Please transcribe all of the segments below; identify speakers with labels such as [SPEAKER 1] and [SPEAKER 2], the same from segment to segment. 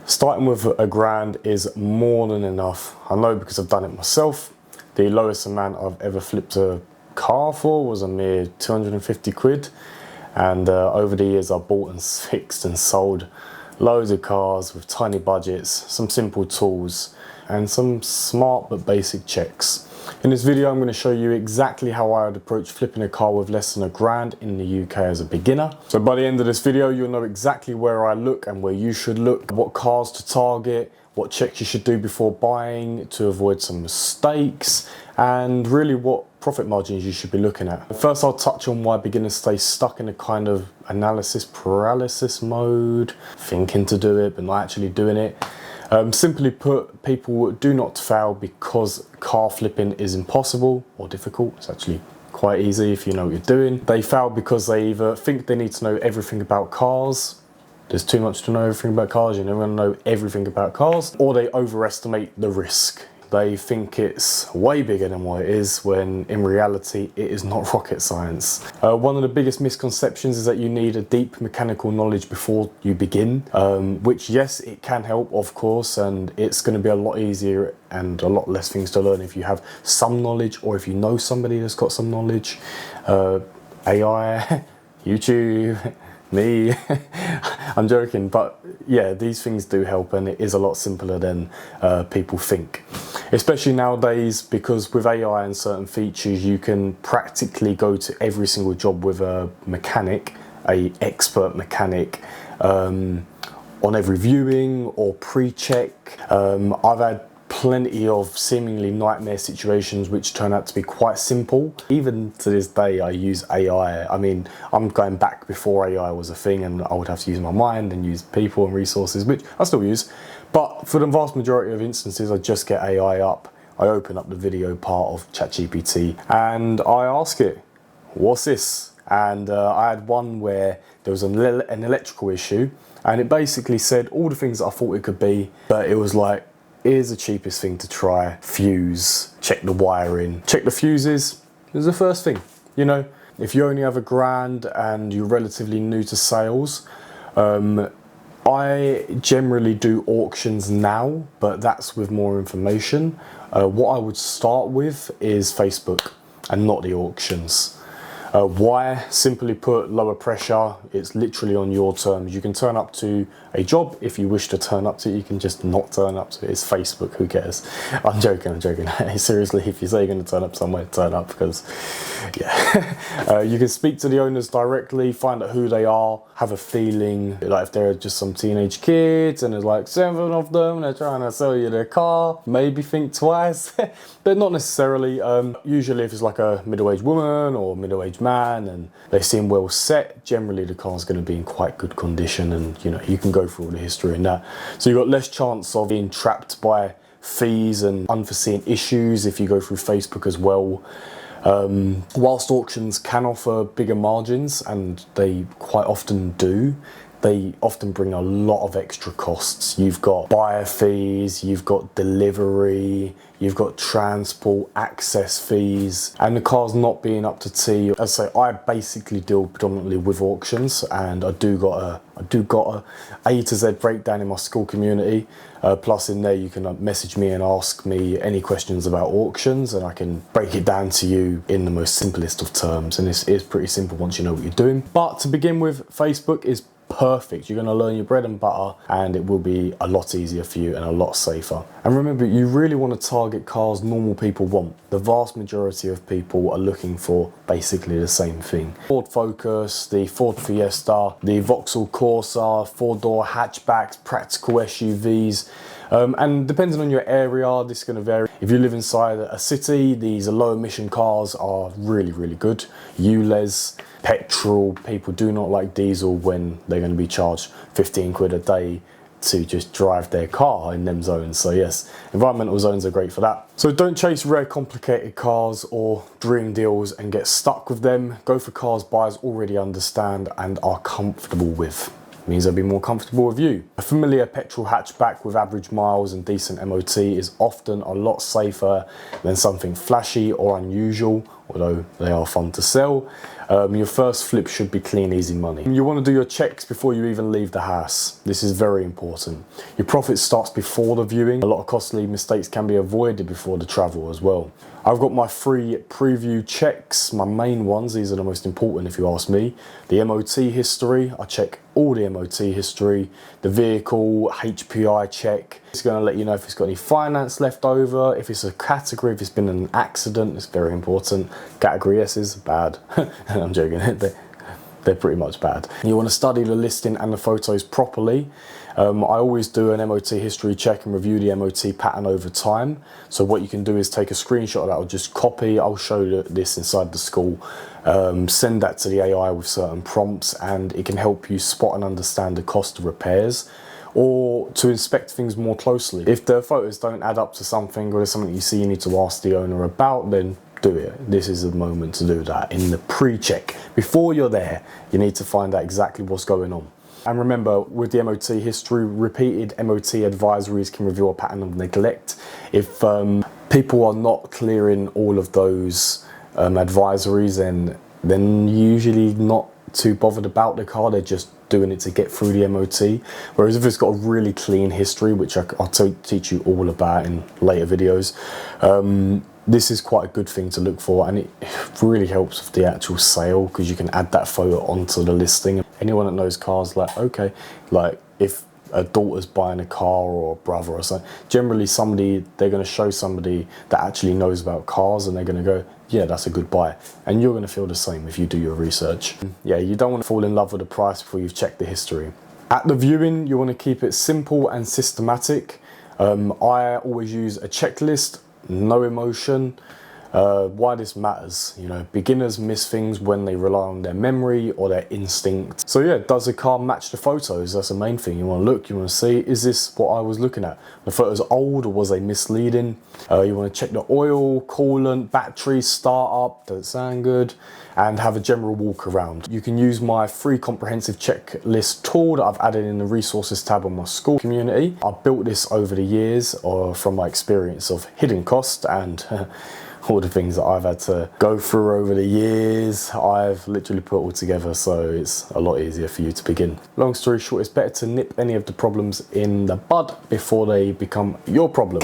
[SPEAKER 1] Starting with £1,000 is more than enough. I know because I've done it myself. The lowest amount I've ever flipped a car for was a mere 250 quid. And over the years I bought and fixed and sold loads of cars with tiny budgets, some simple tools and some smart but basic checks. In this video I'm going to show you exactly how I would approach flipping a car with less than £1,000 in the UK as a beginner. So by the end of this video you'll know exactly where I look and where you should look, what cars to target, what checks you should do before buying to avoid some mistakes, and really what profit margins you should be looking at. First I'll touch on why beginners stay stuck in a kind of analysis paralysis mode, thinking to do it but not actually doing it. Simply put, people do not fail because car flipping is impossible or difficult. It's actually quite easy if you know what you're doing. They fail because they either think they need to know everything about cars. There's too much to know everything about cars, you're never going to know everything about cars, or they overestimate the risk. They think it's way bigger than what it is, when in reality it is not rocket science. One of the biggest misconceptions is that you need a deep mechanical knowledge before you begin, which yes, it can help of course, and it's going to be a lot easier and a lot less things to learn if you have some knowledge, or if you know somebody that's got some knowledge. AI, YouTube, me, I'm joking, but yeah, these things do help and it is a lot simpler than people think. Especially nowadays, because with AI and certain features you can practically go to every single job with a mechanic, a expert mechanic, on every viewing or pre-check. I've had plenty of seemingly nightmare situations which turn out to be quite simple. Even to this day I use AI. I mean, I'm going back before AI was a thing and I would have to use my mind and use people and resources, which I still use. But for the vast majority of instances I just get AI up. I open up the video part of ChatGPT and I ask it, what's this? And I had one where there was an electrical issue and it basically said all the things that I thought it could be, but it was like, here's the cheapest thing to try: fuse, check the wiring, check the fuses. Is the first thing. You know, if you only have £1,000 and you're relatively new to sales, I generally do auctions now, but that's with more information. What I would start with is Facebook and not the auctions. Why? Simply put, lower pressure. It's literally on your terms. You can turn up to a job if you wish to turn up to it. You can just not turn up to it. It's Facebook, who cares? I'm joking. Seriously, if you say you're going to turn up somewhere, turn up, because yeah. You can speak to the owners directly, find out who they are, have a feeling, like if they're just some teenage kids and there's like 7 of them, they're trying to sell you their car, maybe think twice, but not necessarily. Usually if it's like a middle-aged woman or middle-aged man and they seem well set, generally the car's going to be in quite good condition, and you know, you can go through all the history and that. So you've got less chance of being trapped by fees and unforeseen issues if you go through Facebook as well. Whilst auctions can offer bigger margins, and they quite often do, they often bring a lot of extra costs. You've got buyer fees, you've got delivery, you've got transport, access fees, and the car's not being up to T. As I say, I basically deal predominantly with auctions, and I do got a A to Z breakdown in my school community. Plus in there you can message me and ask me any questions about auctions, and I can break it down to you in the most simplest of terms, and it's pretty simple once you know what you're doing. But to begin with, Facebook is perfect. You're going to learn your bread and butter, and it will be a lot easier for you and a lot safer. And remember, you really want to target cars normal people want. The vast majority of people are looking for basically the same thing. Ford Focus, the Ford Fiesta, the Vauxhall Corsa, 4-door hatchbacks, practical SUVs. And depending on your area, this is going to vary. If you live inside a city, these low emission cars are really, really good. ULEZ, petrol, people do not like diesel when they're going to be charged 15 quid a day to just drive their car in them zones. So yes, environmental zones are great for that. So don't chase rare complicated cars or dream deals and get stuck with them. Go for cars buyers already understand and are comfortable with. Means they'll be more comfortable with you. A familiar petrol hatchback with average miles and decent MOT is often a lot safer than something flashy or unusual although they are fun to sell. Your first flip should be clean, easy money. You want to do your checks before you even leave the house. This is very important. Your profit starts before the viewing. A lot of costly mistakes can be avoided before the travel as well. I've got my free preview checks, my main ones. These are the most important if you ask me. The MOT history, I check all the MOT history. The vehicle HPI check. It's going to let you know if it's got any finance left over, if it's a category, if it's been an accident. It's very important. Category S is bad. I'm joking, they're pretty much bad. You want to study the listing and the photos properly. I always do an MOT history check and review the MOT pattern over time. So what you can do is take a screenshot of that or just copy. I'll show this inside the school. Send that to the AI with certain prompts, and it can help you spot and understand the cost of repairs or to inspect things more closely. If the photos don't add up to something, or there's something you see you need to ask the owner about, then do it. This is the moment to do that in the pre-check. Before you're there, you need to find out exactly what's going on. And remember, with the MOT history, repeated MOT advisories can reveal a pattern of neglect. If people are not clearing all of those advisories, and then usually not too bothered about the car, they're just doing it to get through the MOT. Whereas if it's got a really clean history, which I'll teach you all about in later videos, this is quite a good thing to look for, and it really helps with the actual sale because you can add that photo onto the listing. Anyone that knows cars, like, okay, like if a daughter's buying a car or a brother or something, generally they're going to show somebody that actually knows about cars, and they're going to go, yeah, that's a good buy. And you're going to feel the same if you do your research. Yeah, you don't want to fall in love with the price before you've checked the history. At the viewing, you want to keep it simple and systematic. I always use a checklist, no emotion. Why this matters, you know, beginners miss things when they rely on their memory or their instinct. So yeah, does the car match the photos? That's the main thing. You want to look, you want to see, is this what I was looking at? The photos old, or was they misleading? You want to check the oil, coolant, battery, startup, does it sound good? And have a general walk around. You can use my free comprehensive checklist tool that I've added in the resources tab on my school community. I've built this over the years from my experience of hidden cost and all the things that I've had to go through over the years. I've literally put it all together, so it's a lot easier for you to begin. Long story short, it's better to nip any of the problems in the bud before they become your problem.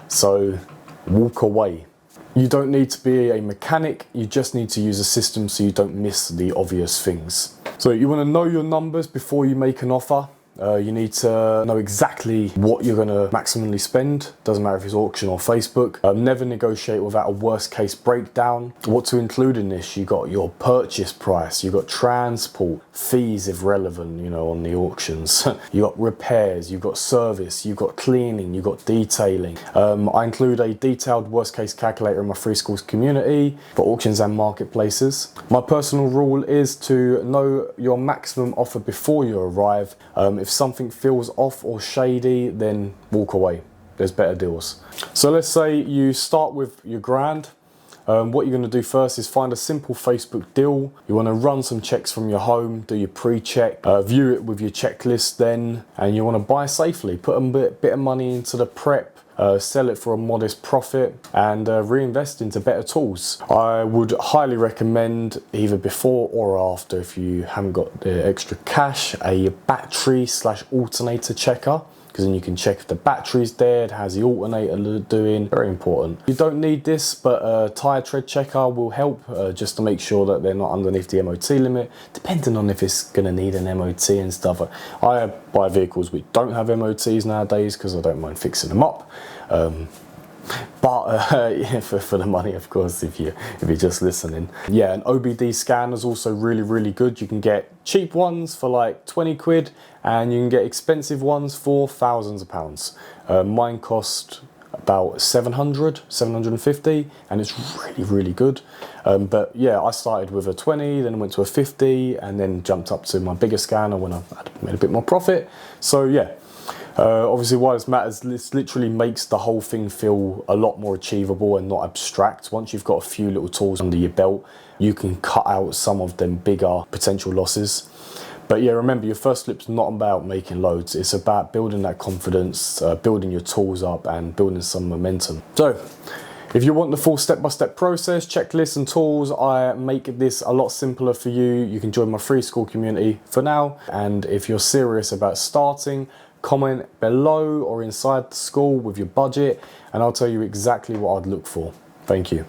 [SPEAKER 1] So walk away. You don't need to be a mechanic, you just need to use a system so you don't miss the obvious things. So you want to know your numbers before you make an offer. You need to know exactly what you're going to maximally spend. Doesn't matter if it's auction or Facebook. Never negotiate without a worst case breakdown. What to include in this? You got your purchase price, you got transport, fees if relevant, you know, on the auctions. You got repairs, you got service, you got cleaning, you got detailing. I include a detailed worst case calculator in my free schools community for auctions and marketplaces. My personal rule is to know your maximum offer before you arrive. If something feels off or shady, then walk away. There's better deals. So let's say you start with your grand. What you're going to do first is find a simple Facebook deal. You want to run some checks from your home, do your pre-check, view it with your checklist then, and you want to buy safely. Put a bit of money into the prep, sell it for a modest profit, and reinvest into better tools. I would highly recommend, either before or after, if you haven't got the extra cash, a battery/alternator checker, because then you can check if the battery's dead, how's the alternator doing. Very important. You don't need this, but a tyre tread checker will help, just to make sure that they're not underneath the MOT limit, depending on if it's going to need an MOT and stuff. I buy vehicles which don't have MOTs nowadays because I don't mind fixing them up. Yeah, for the money, of course, if you're just listening. Yeah, an OBD scanner is also really good. You can get cheap ones for like 20 quid, and you can get expensive ones for thousands of pounds. Mine cost about 750, and it's really good. But yeah, I started with a 20, then went to a 50, and then jumped up to my bigger scanner when I made a bit more profit. So yeah. Obviously, why this matters, this literally makes the whole thing feel a lot more achievable and not abstract. Once you've got a few little tools under your belt, you can cut out some of them bigger potential losses. But yeah, remember, your first flip's not about making loads. It's about building that confidence, building your tools up, and building some momentum. So If you want the full step-by-step process, checklists and tools, I make this a lot simpler for you. You can join my free school community for now. And if you're serious about starting, comment below or inside the school with your budget, and I'll tell you exactly what I'd look for. Thank you.